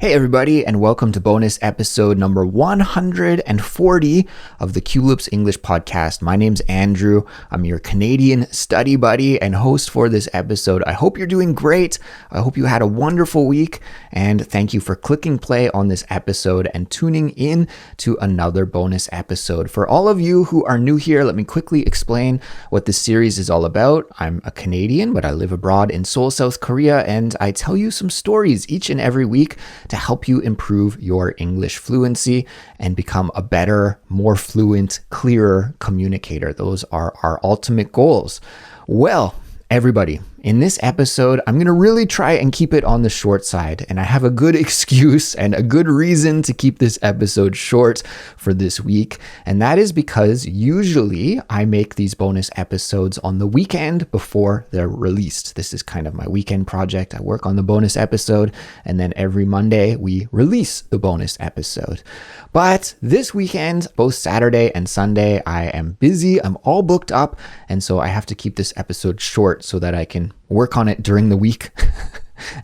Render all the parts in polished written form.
Hey everybody, and welcome to bonus episode number 140 of the Culips English podcast. My name's Andrew. I'm your Canadian study buddy and host for this episode. I hope you're doing great. I hope you had a wonderful week, and thank you for clicking play on this episode and tuning in to another bonus episode. For all of you who are new here, let me quickly explain what this series is all about. I'm a Canadian, but I live abroad in Seoul, South Korea, and I tell you some stories each and every week to help you improve your English fluency and become a better, more fluent, clearer communicator. Those are our ultimate goals. Well, everybody, in this episode, I'm going to really try and keep it on the short side. And I have a good excuse and a good reason to keep this episode short for this week. And that is because usually I make these bonus episodes on the weekend before they're released. This is kind of my weekend project. I work on the bonus episode, and then every Monday we release the bonus episode. But this weekend, both Saturday and Sunday, I am busy. I'm all booked up. And so I have to keep this episode short so that I can work on it during the week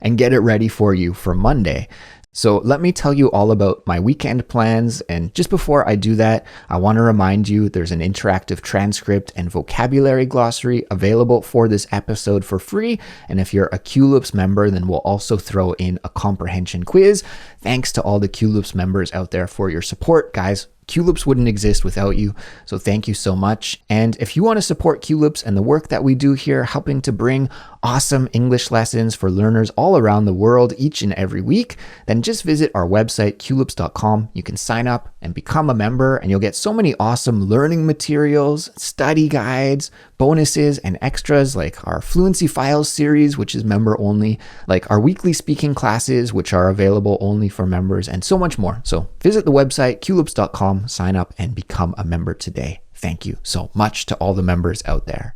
and get it ready for you for Monday. So let me tell you all about my weekend plans. And just before I do that, I want to remind you there's an interactive transcript and vocabulary glossary available for this episode for free. And if you're a Culips member, then we'll also throw in a comprehension quiz. Thanks to all the Culips members out there for your support, guys. Culips wouldn't exist without you, so thank you so much. And if you want to support Culips and the work that we do here, helping to bring awesome English lessons for learners all around the world each and every week, then just visit our website, culips.com. You can sign up and become a member, and you'll get so many awesome learning materials, study guides, bonuses, and extras like our Fluency Files series, which is member only, like our weekly speaking classes, which are available only for members, and so much more. So visit the website, culips.com, sign up, and become a member today. Thank you so much to all the members out there.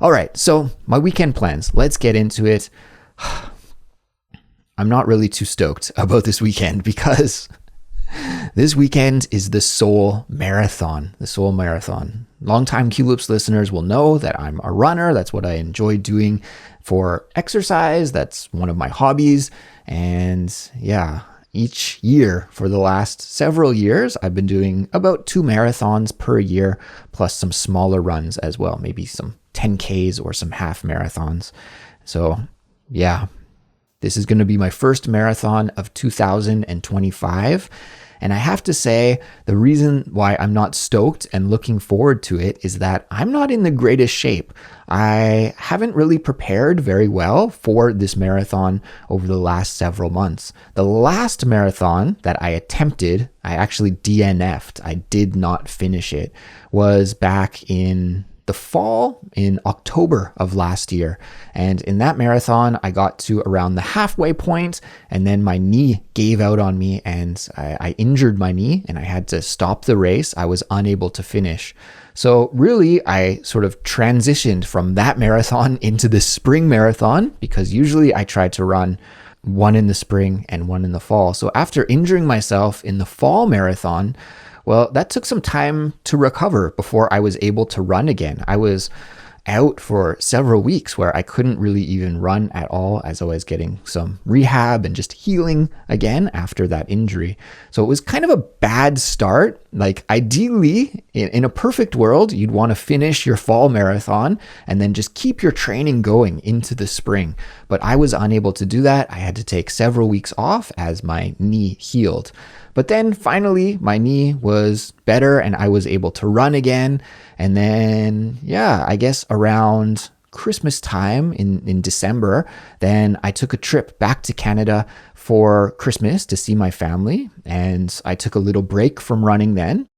All right, so my weekend plans. Let's get into it. I'm not really too stoked about this weekend because this weekend is the Seoul Marathon. The Seoul Marathon. Longtime Culips listeners will know that I'm a runner. That's what I enjoy doing for exercise. That's one of my hobbies. And yeah, each year for the last several years, I've been doing about 2 marathons per year, plus some smaller runs as well, maybe some 10Ks or some half marathons. So yeah, this is going to be my first marathon of 2025. And I have to say, the reason why I'm not stoked and looking forward to it is that I'm not in the greatest shape. I haven't really prepared very well for this marathon over the last several months. The last marathon that I attempted, I actually DNF'd. I did not finish it, was back in the fall, in October of last year. And in that marathon, I got to around the halfway point, and then my knee gave out on me, and I injured my knee, and I had to stop the race. I was unable to finish. So really, I sort of transitioned from that marathon into the spring marathon, because usually I try to run one in the spring and one in the fall. So after injuring myself in the fall marathon, well, that took some time to recover before I was able to run again. I was out for several weeks where I couldn't really even run at all, as I was getting some rehab and just healing again after that injury. So it was kind of a bad start. Like ideally, in a perfect world, you'd want to finish your fall marathon and then just keep your training going into the spring. But I was unable to do that. I had to take several weeks off as my knee healed. But then finally, my knee was better and I was able to run again. And then, yeah, I guess around Christmas time in December, then I took a trip back to Canada for Christmas to see my family. And I took a little break from running then.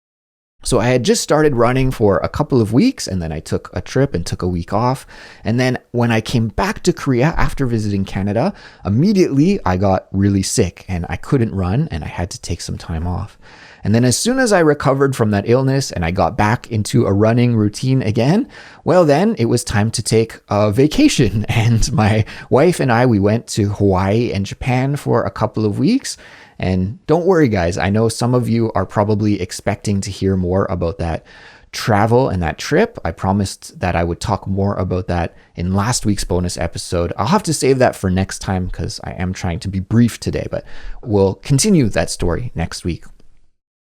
So I had just started running for a couple of weeks, and then I took a trip and took a week off. And then when I came back to Korea after visiting Canada, immediately I got really sick and I couldn't run and I had to take some time off. And then as soon as I recovered from that illness and I got back into a running routine again, well, then it was time to take a vacation. And my wife and I, we went to Hawaii and Japan for a couple of weeks. And don't worry, guys, I know some of you are probably expecting to hear more about that travel and that trip. I promised that I would talk more about that in last week's bonus episode. I'll have to save that for next time because I am trying to be brief today, but we'll continue that story next week.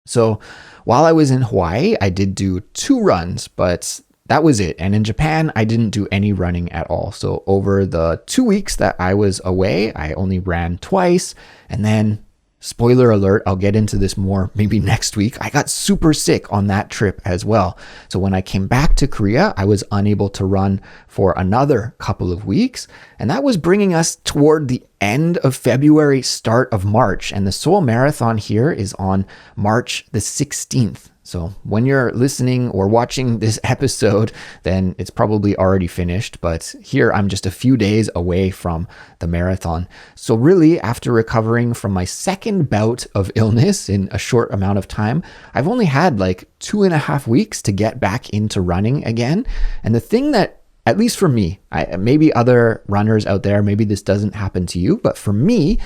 So while I was in Hawaii, I did do 2 runs, but that was it. And in Japan, I didn't do any running at all. So over the 2 weeks that I was away, I only ran twice. And then, spoiler alert, I'll get into this more maybe next week. I got super sick on that trip as well. So when I came back to Korea, I was unable to run for another couple of weeks. And that was bringing us toward the end of February, start of March. And the Seoul Marathon here is on March the 16th. So when you're listening or watching this episode, then it's probably already finished. But here I'm just a few days away from the marathon. So really, after recovering from my second bout of illness in a short amount of time, I've only had like 2.5 weeks to get back into running again. And the thing that, at least for me, maybe other runners out there, maybe this doesn't happen to you, but for me,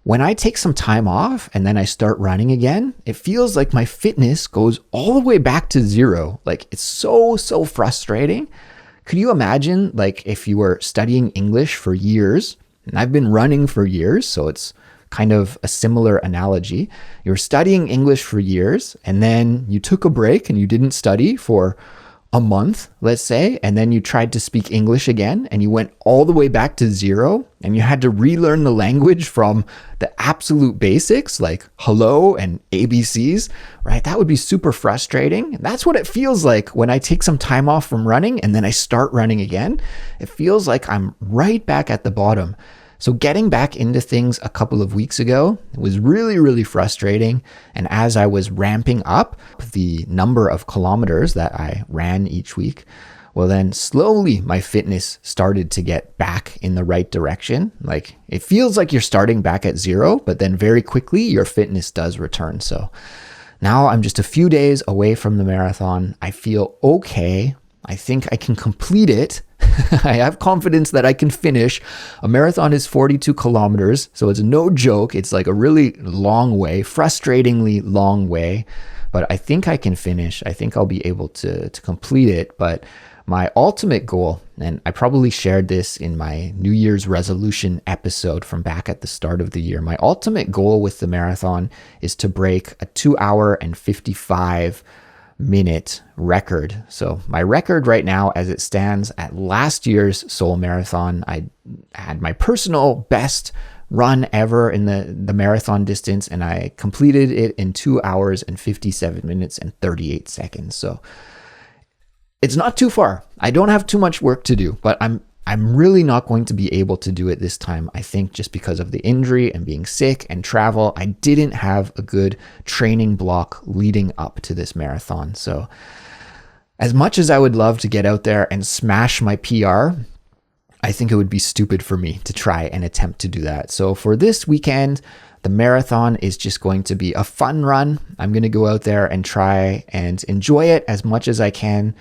when I take some time off and then I start running again, it feels like my fitness goes all the way back to zero. Like it's so frustrating. Could you imagine like if you were studying English for years, and I've been running for years, so it's kind of a similar analogy. You were studying English for years and then you took a break and you didn't study for a month, let's say, and then you tried to speak English again and you went all the way back to zero and you had to relearn the language from the absolute basics like hello and ABCs, right? That would be super frustrating. That's what it feels like when I take some time off from running and then I start running again. It feels like I'm right back at the bottom. So getting back into things a couple of weeks ago was really frustrating. And as I was ramping up the number of kilometers that I ran each week, well, then slowly my fitness started to get back in the right direction. Like it feels like you're starting back at zero, but then very quickly your fitness does return. So now I'm just a few days away from the marathon. I feel okay. I think I can complete it. I have confidence that I can finish. A marathon is 42 kilometers, so it's no joke. It's like a really long way, frustratingly long way, but I think I can finish. I think I'll be able to complete it. But my ultimate goal, and I probably shared this in my New Year's resolution episode from back at the start of the year, my ultimate goal with the marathon is to break a 2 hour and 55 minute record. So my record right now, as it stands at last year's Seoul Marathon, I had my personal best run ever in the marathon distance, and I completed it in 2 hours and 57 minutes and 38 seconds. So it's not too far. I don't have too much work to do, but I'm really not going to be able to do it this time. I think just because of the injury and being sick and travel, I didn't have a good training block leading up to this marathon. So as much as I would love to get out there and smash my PR, I think it would be stupid for me to try and attempt to do that. So for this weekend, the marathon is just going to be a fun run. I'm going to go out there and try and enjoy it as much as I can.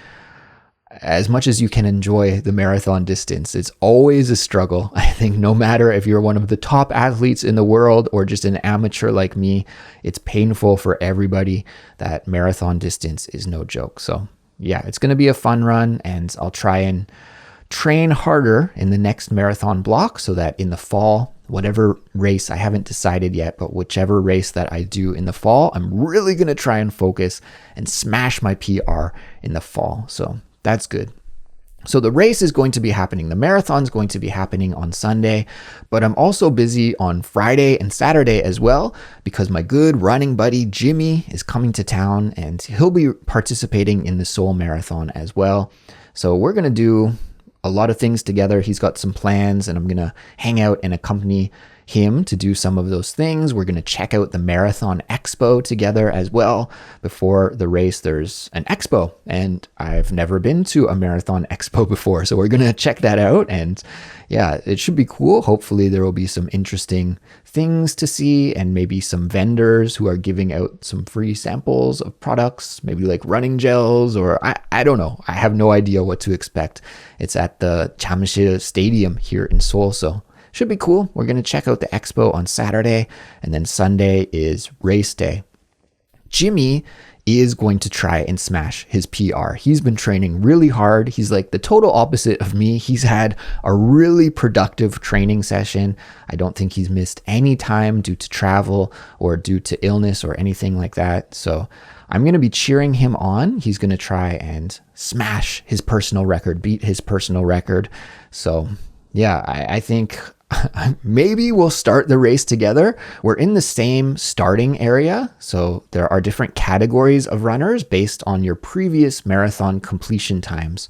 As much as you can enjoy the marathon distance, it's always a struggle. I think no matter if you're one of the top athletes in the world or just an amateur like me, it's painful for everybody. That marathon distance is no joke. So yeah, it's going to be a fun run, and I'll try and train harder in the next marathon block so that in the fall, whatever race, I haven't decided yet, but whichever race that I do in the fall, I'm really going to try and focus and smash my PR in the fall. So that's good. So the race is going to be happening. The marathon is going to be happening on Sunday, but I'm also busy on Friday and Saturday as well because my good running buddy Jimmy is coming to town and he'll be participating in the Seoul Marathon as well. So we're going to do a lot of things together. He's got some plans and I'm going to hang out and accompany him to do some of those things. We're going to check out the Marathon Expo together as well. Before the race, there's an expo, and I've never been to a Marathon Expo before. So we're going to check that out, and yeah, it should be cool. Hopefully there will be some interesting things to see and maybe some vendors who are giving out some free samples of products, maybe like running gels, or I don't know. I have no idea what to expect. It's at the Jamsil Stadium here in Seoul, so should be cool. We're going to check out the expo on Saturday, and then Sunday is race day. Jimmy is going to try and smash his PR. He's been training really hard. He's like the total opposite of me. He's had a really productive training session. I don't think he's missed any time due to travel or due to illness or anything like that. So I'm going to be cheering him on. He's going to try and smash his personal record, beat his personal record. So yeah, I think maybe we'll start the race together. We're in the same starting area. So there are different categories of runners based on your previous marathon completion times.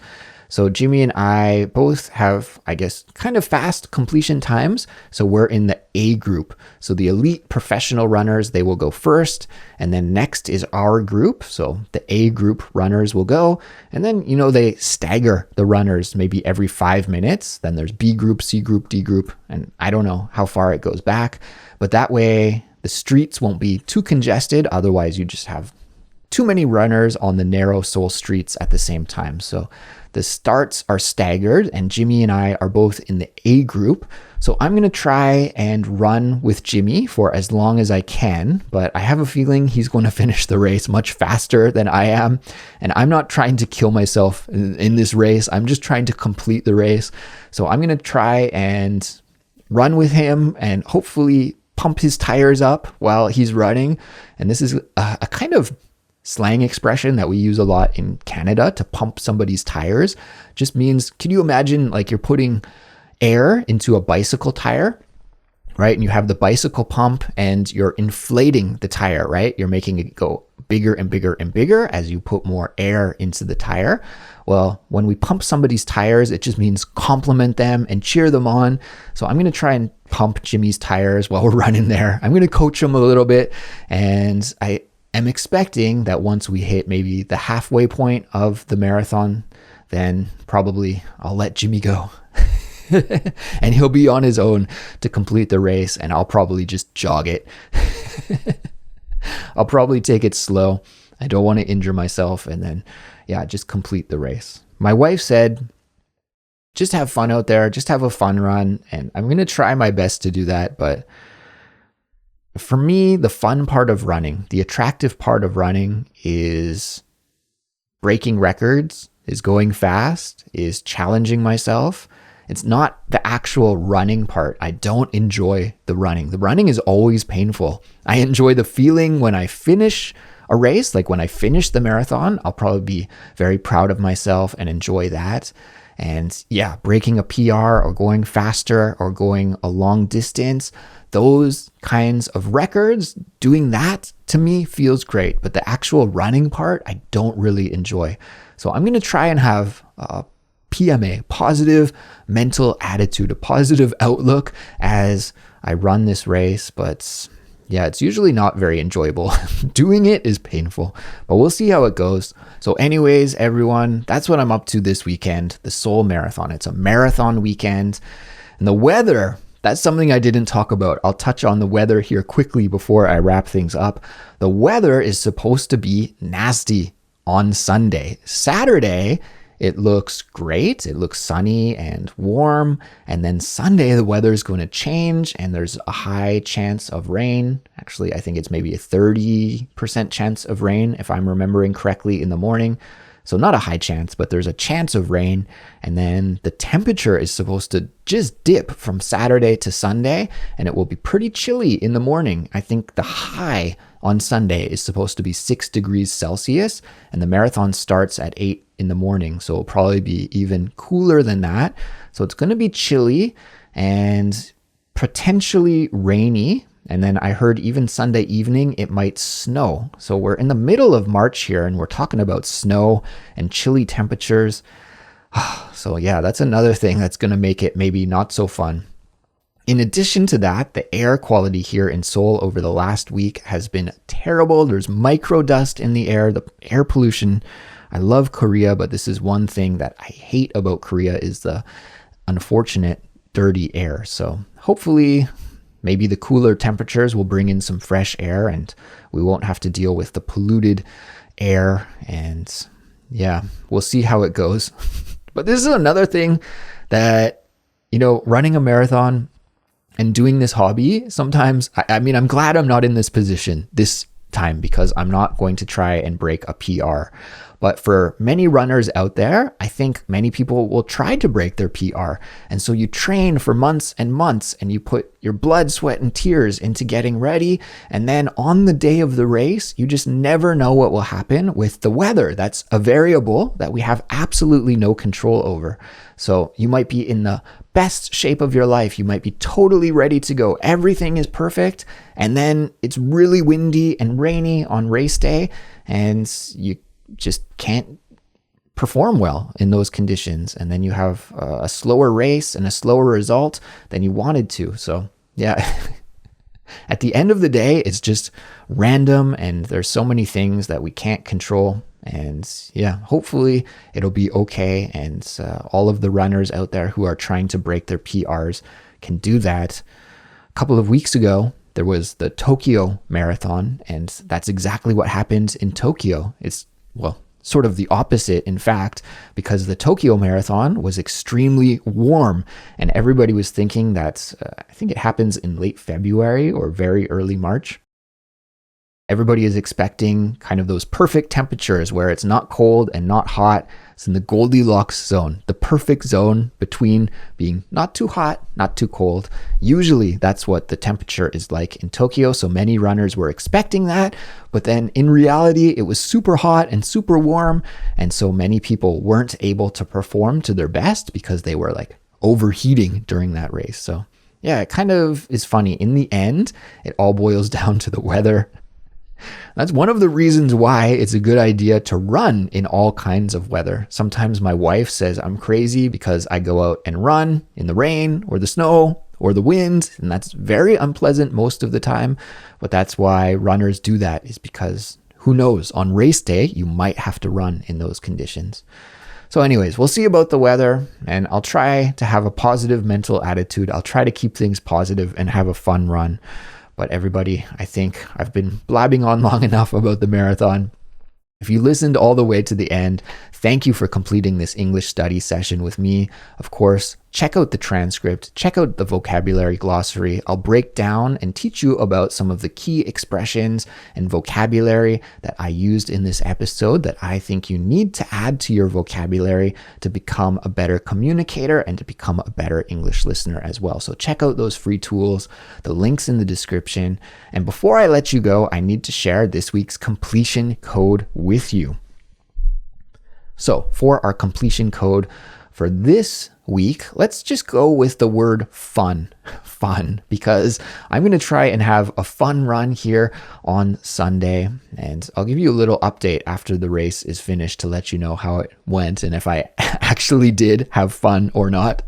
So Jimmy and I both have, I guess, kind of fast completion times. So we're in the A group. So the elite professional runners, they will go first. And then next is our group. So the A group runners will go. And then, they stagger the runners maybe every 5 minutes. Then there's B group, C group, D group. And I don't know how far it goes back. But that way the streets won't be too congested. Otherwise, you just have too many runners on the narrow Seoul streets at the same time. So the starts are staggered, and Jimmy and I are both in the A group. So I'm going to try and run with Jimmy for as long as I can, but I have a feeling he's going to finish the race much faster than I am. And I'm not trying to kill myself in this race. I'm just trying to complete the race. So I'm going to try and run with him and hopefully pump his tires up while he's running. And this is a kind of slang expression that we use a lot in Canada. To pump somebody's tires just means, can you imagine like you're putting air into a bicycle tire, right? And you have the bicycle pump and you're inflating the tire, right? You're making it go bigger and bigger and bigger as you put more air into the tire. Well, when we pump somebody's tires, it just means compliment them and cheer them on. So I'm going to try and pump Jimmy's tires while we're running there. I'm going to coach him a little bit, and I'm expecting that once we hit maybe the halfway point of the marathon, then probably I'll let Jimmy go and he'll be on his own to complete the race, and I'll probably just jog it. I'll probably take it slow. I don't want to injure myself, and then, just complete the race. My wife said, just have fun out there, just have a fun run, and I'm going to try my best to do that, but for me, the fun part of running, the attractive part of running is breaking records, is going fast, is challenging myself. It's not the actual running part. I don't enjoy the running. The running is always painful. I enjoy the feeling when I finish a race, like when I finish the marathon. I'll probably be very proud of myself and enjoy that. And breaking a PR or going faster or going a long distance, those kinds of records, doing that to me feels great. But the actual running part, I don't really enjoy. So I'm going to try and have a PMA, positive mental attitude, a positive outlook as I run this race. But it's usually not very enjoyable. Doing it is painful, but we'll see how it goes. So anyways, everyone, that's what I'm up to this weekend, the Seoul Marathon. It's a marathon weekend. And the weather, that's something I didn't talk about. I'll touch on the weather here quickly before I wrap things up. The weather is supposed to be nasty on Sunday. Saturday, it looks great. It looks sunny and warm. And then Sunday, the weather is going to change and there's a high chance of rain. Actually, I think it's maybe a 30% chance of rain, if I'm remembering correctly, in the morning. So not a high chance, but there's a chance of rain. And then the temperature is supposed to just dip from Saturday to Sunday, and it will be pretty chilly in the morning. I think the high on Sunday is supposed to be 6 degrees Celsius, and the marathon starts at 8 in the morning. So it'll probably be even cooler than that. So it's going to be chilly and potentially rainy. And then I heard even Sunday evening, it might snow. So we're in the middle of March here and we're talking about snow and chilly temperatures. So that's another thing that's going to make it maybe not so fun. In addition to that, the air quality here in Seoul over the last week has been terrible. There's micro dust in the air, the air pollution. I love Korea, but this is one thing that I hate about Korea is the unfortunate dirty air. So hopefully maybe the cooler temperatures will bring in some fresh air and we won't have to deal with the polluted air. And we'll see how it goes. But this is another thing that, running a marathon and doing this hobby, sometimes, I'm glad I'm not in this position this time because I'm not going to try and break a PR. But for many runners out there, I think many people will try to break their PR. And so you train for months and months and you put your blood, sweat, and tears into getting ready. And then on the day of the race, you just never know what will happen with the weather. That's a variable that we have absolutely no control over. So you might be in the best shape of your life. You might be totally ready to go. Everything is perfect. And then it's really windy and rainy on race day. And you just can't perform well in those conditions. And then you have a slower race and a slower result than you wanted to. So yeah, at the end of the day, it's just random and there's so many things that we can't control. And yeah, hopefully it'll be okay. And all of the runners out there who are trying to break their PRs can do that. A couple of weeks ago, there was the Tokyo Marathon, and that's exactly what happened in Tokyo. It's sort of the opposite, in fact, because the Tokyo Marathon was extremely warm and everybody was thinking that, I think it happens in late February or very early March. Everybody is expecting kind of those perfect temperatures where it's not cold and not hot. It's in the Goldilocks zone, the perfect zone between being not too hot, not too cold. Usually that's what the temperature is like in Tokyo. So many runners were expecting that, but then in reality, it was super hot and super warm. And so many people weren't able to perform to their best because they were like overheating during that race. So yeah, it kind of is funny. In the end, it all boils down to the weather. That's one of the reasons why it's a good idea to run in all kinds of weather. Sometimes my wife says I'm crazy because I go out and run in the rain or the snow or the wind, and that's very unpleasant most of the time. But that's why runners do that, is because who knows, on race day, you might have to run in those conditions. So anyways, we'll see about the weather, and I'll try to have a positive mental attitude. I'll try to keep things positive and have a fun run. But everybody, I think I've been blabbing on long enough about the marathon. If you listened all the way to the end, thank you for completing this English study session with me. Of course, check out the transcript, check out the vocabulary glossary. I'll break down and teach you about some of the key expressions and vocabulary that I used in this episode that I think you need to add to your vocabulary to become a better communicator and to become a better English listener as well. So check out those free tools, the links in the description. And before I let you go, I need to share this week's completion code with you. So for our completion code for this week, let's just go with the word fun, because I'm going to try and have a fun run here on Sunday. And I'll give you a little update after the race is finished to let you know how it went and if I actually did have fun or not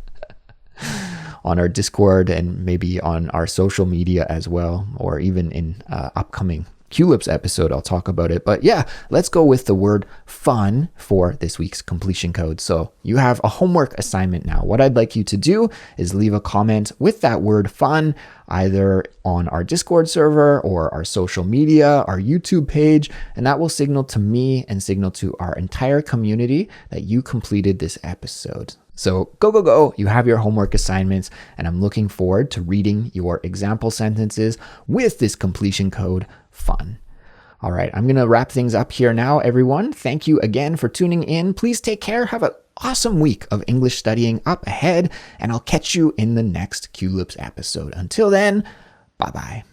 on our Discord and maybe on our social media as well, or even in upcoming Culips episode, I'll talk about it. But yeah, let's go with the word fun for this week's completion code. So you have a homework assignment now. What I'd like you to do is leave a comment with that word fun, either on our Discord server or our social media, our YouTube page, and that will signal to me and signal to our entire community that you completed this episode. So go. You have your homework assignments, and I'm looking forward to reading your example sentences with this completion code fun. All right, I'm going to wrap things up here now, everyone. Thank you again for tuning in. Please take care. Have an awesome week of English studying up ahead, and I'll catch you in the next Culips episode. Until then, bye-bye.